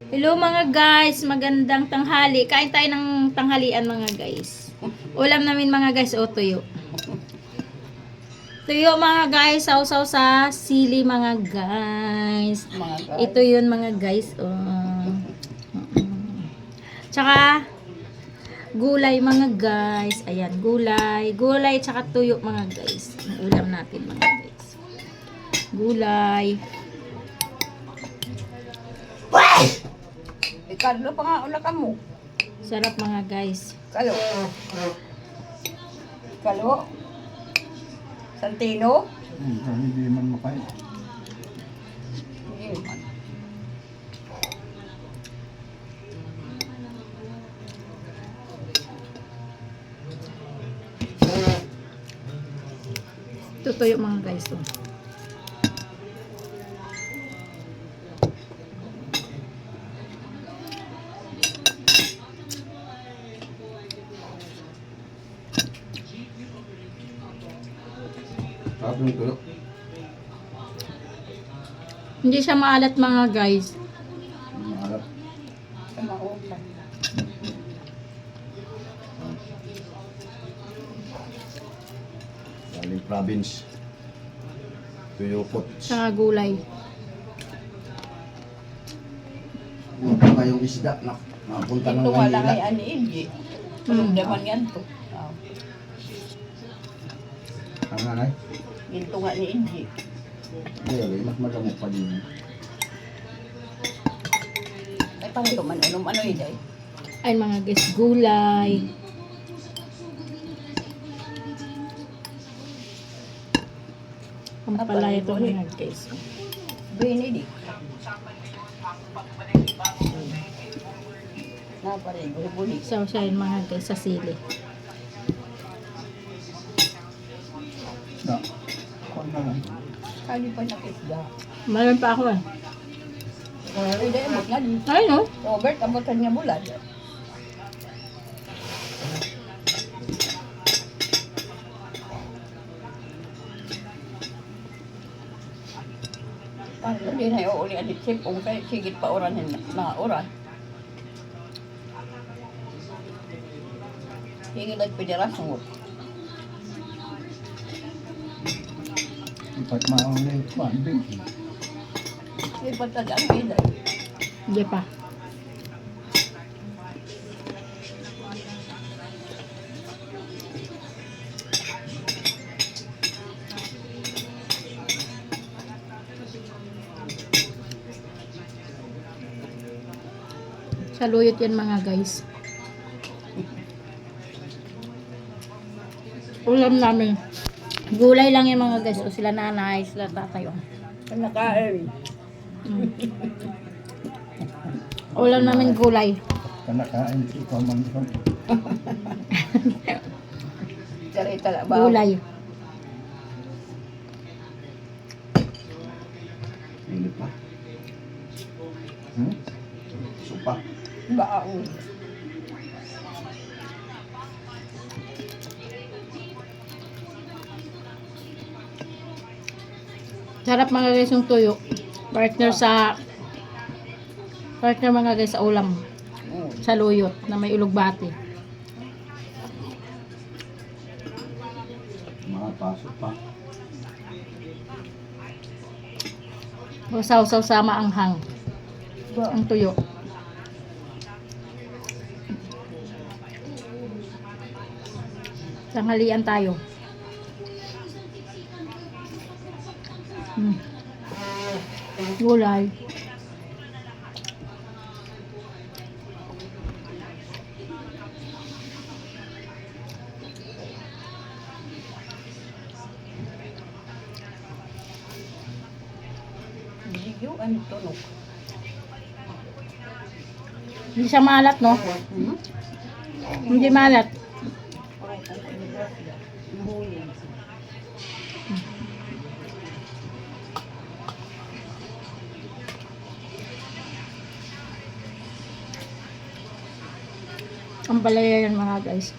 Hello mga guys, magandang tanghali. Kain tayo ng tanghalian mga guys. Ulam namin mga guys, o tuyo. Tuyo mga guys, sausaw sa sili mga guys. Ito yun mga guys. Tsaka gulay mga guys. Ayan, gulay. Gulay tsaka tuyo mga guys. Ang ulam natin mga guys. Gulay. Ikadlo pa nga ula ka mo. Sarap mga guys. Kalo. Kalo. Santino. Hindi man makain. Hindi man. Ito tuyo mga guys. Oh. Sarap yung tuyo. Hindi siya maalat mga guys. Maharap. Sa mautang. Galing province. Tuyokot. Tsaka gulay. Punta kayong isda na napunta ng Ito nga lang ay Manila. ani Inji. Tulog naman yan to. Ang nanay. Ginto nga ni Inji. Hindi, mas magamot pa din. Ay parang ito man ano iday. Ay mga guys, gulay. Ang palaya ito mga guys. Benedict. Naparin, buli-buli. Sausayin mga guys sa sili. Na. Kuwan na lang. Kali pa nakisda. Meron pa ako eh. Ay, dahil mo nga din. Ay no? Robert, abutan niya bulan. Paano hindi na iuuli ang sip kung kaya sigit pa oranin na oran. Hingin at pederasyon mo. Ipat maong na yung kuwan. Big. Hindi pa tagaan pila. Hindi pa. Saluyot yan mga guys. Ulam namin. Gulay lang yung mga guys. O sila nanay, sila tatay. Oh. Nakain. Ulam namin gulay. Kanakain si ikaw man ikaw. Charita lang ba? Gulay. Hindi pa. Supa. Baang. Sarap mga guys yung tuyo. Partner mga guys sa ulam. Sa luyot na may ulugbati. Mga pasok pa. O sausaw sama ang hang. Ang tuyo. Tanghalian tayo. Gulay. Bigyo, ano tunog? Hindi siya malat, no? Hindi malat. Ang palaya yan mga guys.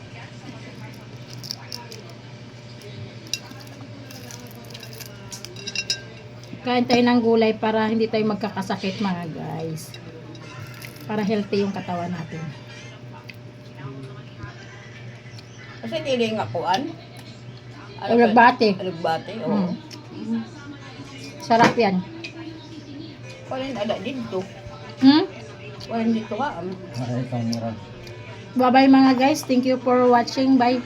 Kain tayo ng gulay para hindi tayo magkakasakit mga guys. Para healthy yung katawan natin. Kasi dili nga kuan. Alugbati. Alugbati, oo. Sarap yan. Kuan ada dito. Kuan dito ka. Bye-bye mga guys. Thank you for watching. Bye.